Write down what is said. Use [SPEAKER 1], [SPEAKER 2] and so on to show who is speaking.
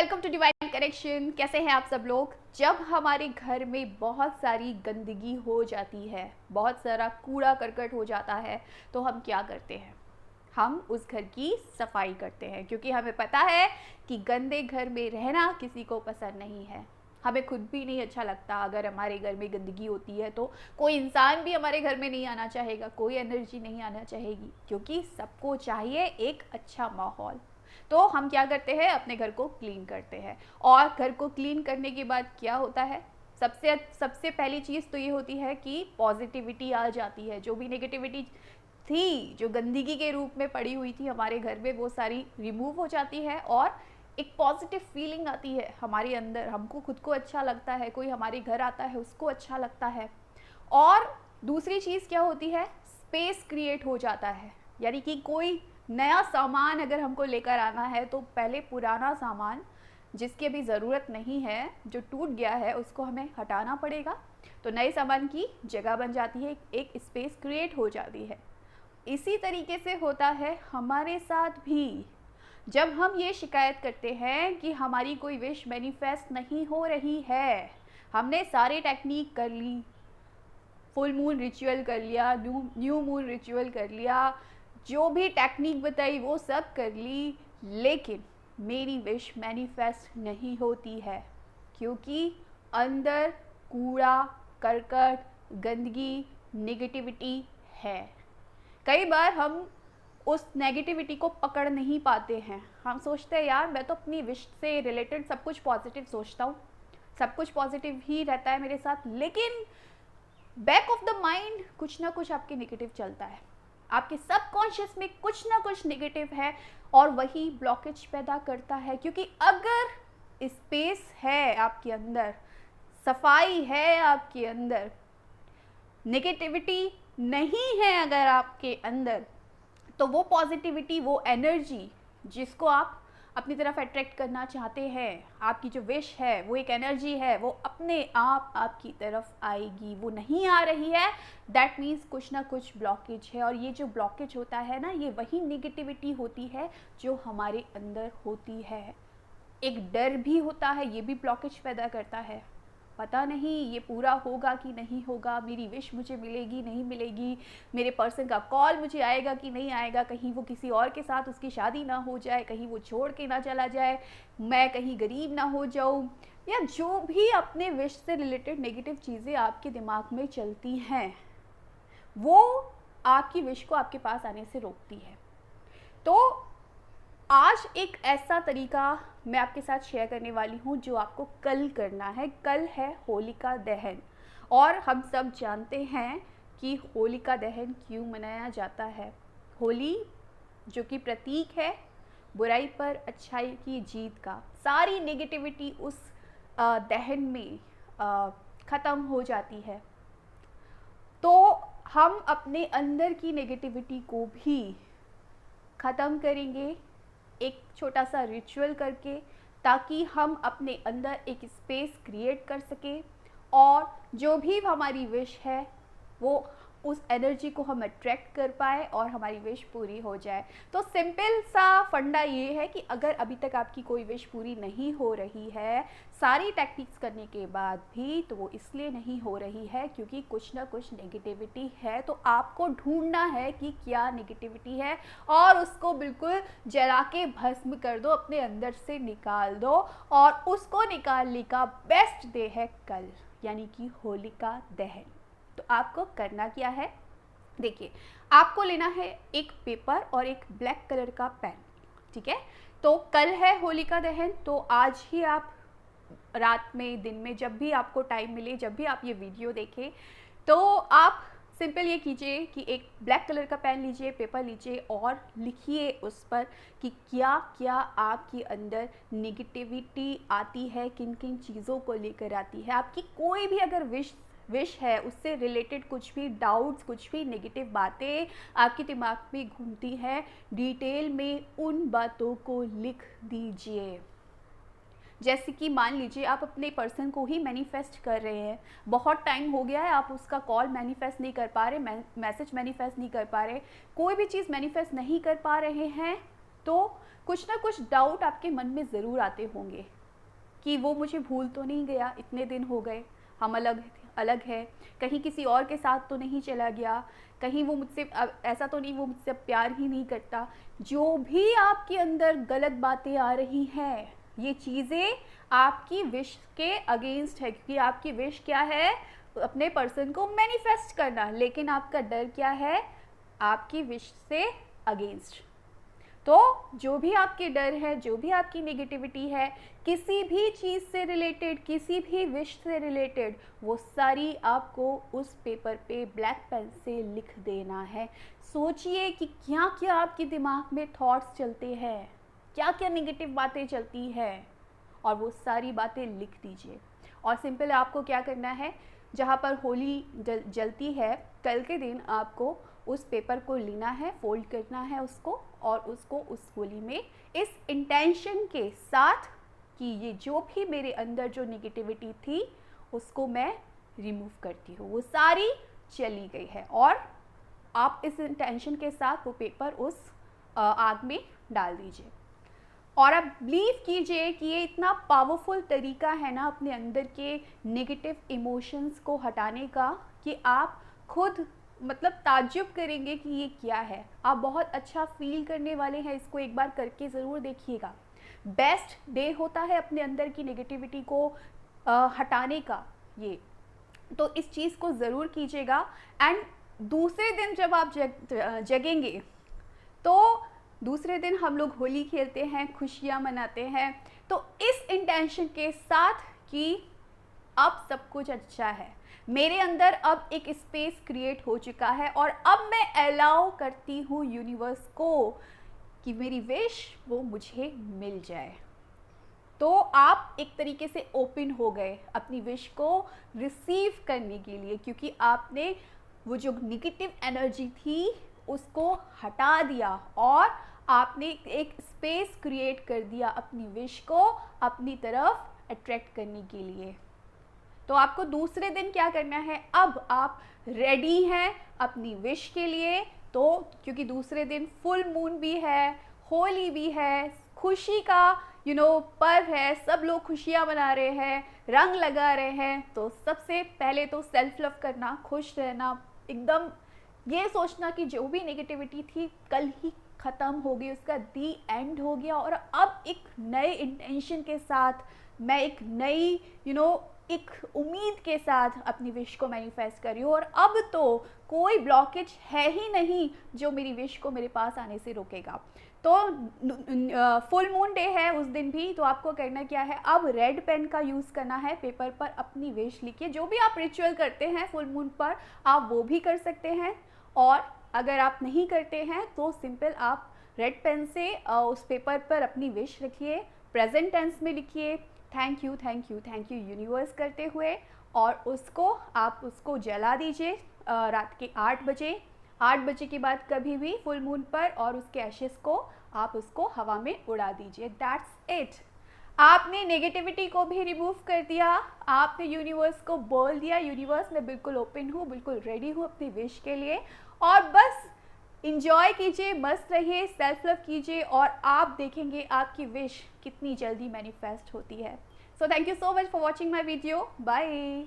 [SPEAKER 1] Welcome to divine connection. कैसे हैं आप सब लोग। जब हमारे घर में बहुत सारी गंदगी हो जाती है, बहुत सारा कूड़ा करकट हो जाता है, तो हम क्या करते हैं? हम उस घर की सफाई करते हैं, क्योंकि हमें पता है कि गंदे घर में रहना किसी को पसंद नहीं है। हमें खुद भी नहीं अच्छा लगता अगर हमारे घर में गंदगी होती है, तो कोई इंसान भी हमारे घर में नहीं आना चाहेगा, कोई एनर्जी नहीं आना चाहेगी, क्योंकि सबको चाहिए एक अच्छा माहौल। तो हम क्या करते हैं, अपने घर को क्लीन करते हैं। और घर को क्लीन करने के बाद क्या होता है, सबसे सबसे पहली चीज़ तो ये होती है कि पॉजिटिविटी आ जाती है। जो भी नेगेटिविटी थी, जो गंदगी के रूप में पड़ी हुई थी हमारे घर में, वो सारी रिमूव हो जाती है और एक पॉजिटिव फीलिंग आती है हमारे अंदर। हमको खुद को अच्छा लगता है, कोई हमारे घर आता है उसको अच्छा लगता है। और दूसरी चीज़ क्या होती है, स्पेस क्रिएट हो जाता है। यानी कि कोई नया सामान अगर हमको लेकर आना है, तो पहले पुराना सामान जिसकी अभी ज़रूरत नहीं है, जो टूट गया है, उसको हमें हटाना पड़ेगा। तो नए सामान की जगह बन जाती है, एक स्पेस क्रिएट हो जाती है। इसी तरीके से होता है हमारे साथ भी। जब हम ये शिकायत करते हैं कि हमारी कोई विश मैनिफेस्ट नहीं हो रही है, हमने सारे टेक्निक कर ली, फुल मून रिचुअल कर लिया, न्यू मून रिचुअल कर लिया, जो भी टेक्निक बताई वो सब कर ली, लेकिन मेरी विश मैनिफेस्ट नहीं होती है, क्योंकि अंदर कूड़ा करकट, गंदगी, नेगेटिविटी है। कई बार हम उस नेगेटिविटी को पकड़ नहीं पाते हैं। हम सोचते हैं यार, मैं तो अपनी विश से रिलेटेड सब कुछ पॉजिटिव सोचता हूँ, सब कुछ पॉजिटिव ही रहता है मेरे साथ, लेकिन बैक ऑफ द माइंड कुछ ना कुछ आपके नेगेटिव चलता है। आपके सबकॉन्शियस में कुछ ना कुछ नेगेटिव है और वही ब्लॉकेज पैदा करता है। क्योंकि अगर स्पेस है आपके अंदर, सफाई है आपके अंदर, नेगेटिविटी नहीं है अगर आपके अंदर, तो वो पॉजिटिविटी, वो एनर्जी जिसको आप अपनी तरफ अट्रैक्ट करना चाहते हैं, आपकी जो विश है, वो एक एनर्जी है, वो अपने आप आपकी तरफ आएगी। वो नहीं आ रही है, दैट मीन्स कुछ ना कुछ ब्लॉकेज है। और ये जो ब्लॉकेज होता है ना, ये वही नेगेटिविटी होती है जो हमारे अंदर होती है। एक डर भी होता है, ये भी ब्लॉकेज पैदा करता है। पता नहीं ये पूरा होगा कि नहीं होगा, मेरी विश मुझे मिलेगी नहीं मिलेगी, मेरे पर्सन का कॉल मुझे आएगा कि नहीं आएगा, कहीं वो किसी और के साथ उसकी शादी ना हो जाए, कहीं वो छोड़ के ना चला जाए, मैं कहीं गरीब ना हो जाऊँ, या जो भी अपने विश से रिलेटेड नेगेटिव चीज़ें आपके दिमाग में चलती हैं, वो आपकी विश को आपके पास आने से रोकती है। तो आज एक ऐसा तरीका मैं आपके साथ शेयर करने वाली हूँ जो आपको कल करना है। कल है होलिका दहन, और हम सब जानते हैं कि होलिका दहन क्यों मनाया जाता है। होली जो कि प्रतीक है बुराई पर अच्छाई की जीत का, सारी नेगेटिविटी उस दहन में ख़त्म हो जाती है। तो हम अपने अंदर की नेगेटिविटी को भी ख़त्म करेंगे एक छोटा सा रिचुअल करके, ताकि हम अपने अंदर एक स्पेस क्रिएट कर सकें और जो भी हमारी विश है वो उस एनर्जी को हम अट्रैक्ट कर पाए और हमारी विश पूरी हो जाए। तो सिंपल सा फंडा ये है कि अगर अभी तक आपकी कोई विश पूरी नहीं हो रही है, सारी टेक्निक्स करने के बाद भी, तो वो इसलिए नहीं हो रही है क्योंकि कुछ ना कुछ नेगेटिविटी है। तो आपको ढूंढना है कि क्या नेगेटिविटी है और उसको बिल्कुल जला के भस्म कर दो, अपने अंदर से निकाल दो। और उसको निकालने का बेस्ट डे है कल, यानी कि होलिका दहन। तो आपको करना क्या है, देखिए, आपको लेना है एक पेपर और एक ब्लैक कलर का पेन, ठीक है। तो कल है होलिका दहन, तो आज ही आप रात में, दिन में, जब भी आपको टाइम मिले, जब भी आप ये वीडियो देखें, तो आप सिंपल ये कीजिए कि एक ब्लैक कलर का पेन लीजिए, पेपर लीजिए और लिखिए उस पर कि क्या क्या आपके अंदर नेगेटिविटी आती है, किन किन चीज़ों को लेकर आती है। आपकी कोई भी अगर विश है, उससे रिलेटेड कुछ भी डाउट्स, कुछ भी नेगेटिव बातें आपके दिमाग में घूमती हैं, डिटेल में उन बातों को लिख दीजिए। जैसे कि मान लीजिए आप अपने पर्सन को ही मैनिफेस्ट कर रहे हैं, बहुत टाइम हो गया है, आप उसका कॉल मैनिफेस्ट नहीं कर पा रहे, मैसेज मैनिफेस्ट नहीं कर पा रहे, कोई भी चीज़ मैनिफेस्ट नहीं कर पा रहे हैं, तो कुछ ना कुछ डाउट आपके मन में ज़रूर आते होंगे कि वो मुझे भूल तो नहीं गया, इतने दिन हो गए, हम अलग अलग है, कहीं किसी और के साथ तो नहीं चला गया, कहीं वो मुझसे ऐसा तो नहीं वो मुझसे प्यार ही नहीं करता। जो भी आपके अंदर गलत बातें आ रही हैं, ये चीज़ें आपकी विश के अगेंस्ट है, क्योंकि आपकी विश क्या है, अपने पर्सन को मैनिफेस्ट करना, लेकिन आपका डर क्या है, आपकी विश से अगेंस्ट। तो जो भी आपके डर है, जो भी आपकी नेगेटिविटी है, किसी भी चीज़ से रिलेटेड, किसी भी विश से रिलेटेड, वो सारी आपको उस पेपर पे ब्लैक पेन से लिख देना है। सोचिए कि क्या क्या आपके दिमाग में थॉट्स चलते हैं, क्या क्या नेगेटिव बातें चलती हैं, और वो सारी बातें लिख दीजिए। और सिंपल आपको क्या करना है, जहाँ पर होली जलती है, कल के दिन आपको उस पेपर को लेना है, फोल्ड करना है उसको, और उसको उस होली में इस इंटेंशन के साथ कि ये जो भी मेरे अंदर जो नेगेटिविटी थी उसको मैं रिमूव करती हूँ, वो सारी चली गई है। और आप इस इंटेंशन के साथ वो पेपर उस आग में डाल दीजिए। और आप बिलीव कीजिए कि ये इतना पावरफुल तरीका है ना अपने अंदर के नेगेटिव इमोशंस को हटाने का, कि आप खुद मतलब ताज्जुब करेंगे कि ये क्या है। आप बहुत अच्छा फील करने वाले हैं, इसको एक बार करके ज़रूर देखिएगा। बेस्ट डे होता है अपने अंदर की नेगेटिविटी को हटाने का ये, तो इस चीज़ को ज़रूर कीजिएगा। एंड दूसरे दिन जब आप जगेंगे, तो दूसरे दिन हम लोग होली खेलते हैं, खुशियाँ मनाते हैं, तो इस इंटेंशन के साथ कि अब सब कुछ अच्छा है, मेरे अंदर अब एक स्पेस क्रिएट हो चुका है, और अब मैं अलाउ करती हूँ यूनिवर्स को कि मेरी विश वो मुझे मिल जाए। तो आप एक तरीके से ओपन हो गए अपनी विश को रिसीव करने के लिए, क्योंकि आपने वो जो नेगेटिव एनर्जी थी उसको हटा दिया, और आपने एक स्पेस क्रिएट कर दिया अपनी विश को अपनी तरफ अट्रैक्ट करने के लिए। तो आपको दूसरे दिन क्या करना है, अब आप रेडी हैं अपनी विश के लिए, तो क्योंकि दूसरे दिन फुल मून भी है, होली भी है, खुशी का पर्व है, सब लोग खुशियाँ मना रहे हैं, रंग लगा रहे हैं। तो सबसे पहले तो सेल्फ लव करना, खुश रहना, एकदम ये सोचना कि जो भी नेगेटिविटी थी कल ही ख़त्म हो गई, उसका दी एंड हो गया, और अब एक नए इंटेंशन के साथ मैं एक नई एक उम्मीद के साथ अपनी विश को मैनिफेस्ट कर रही हूँ, और अब तो कोई ब्लॉकेज है ही नहीं जो मेरी विश को मेरे पास आने से रोकेगा। तो फुल मून डे है उस दिन भी, तो आपको करना क्या है, अब रेड पेन का यूज़ करना है, पेपर पर अपनी विश लिखिए। जो भी आप रिचुअल करते हैं फुल मून पर, आप वो भी कर सकते हैं, और अगर आप नहीं करते हैं तो सिंपल आप रेड पेन से उस पेपर पर अपनी विश लिखिए, प्रेजेंट टेंस में लिखिए, thank you thank you thank you universe करते हुए, और उसको जला दीजिए रात के 8 बजे। 8 बजे के बाद कभी भी फुल मून पर, और उसके एशेस को आप उसको हवा में उड़ा दीजिए। That's it. आपने नेगेटिविटी को भी रिमूव कर दिया, आपने यूनिवर्स को बोल दिया, यूनिवर्स मैं बिल्कुल ओपन हूँ, बिल्कुल रेडी हूँ अपनी विश के लिए, और बस इंजॉय कीजिए, मस्त रहिए, सेल्फ लव कीजिए, और आप देखेंगे आपकी विश कितनी जल्दी मैनिफेस्ट होती है। So thank you so much for watching my video. Bye.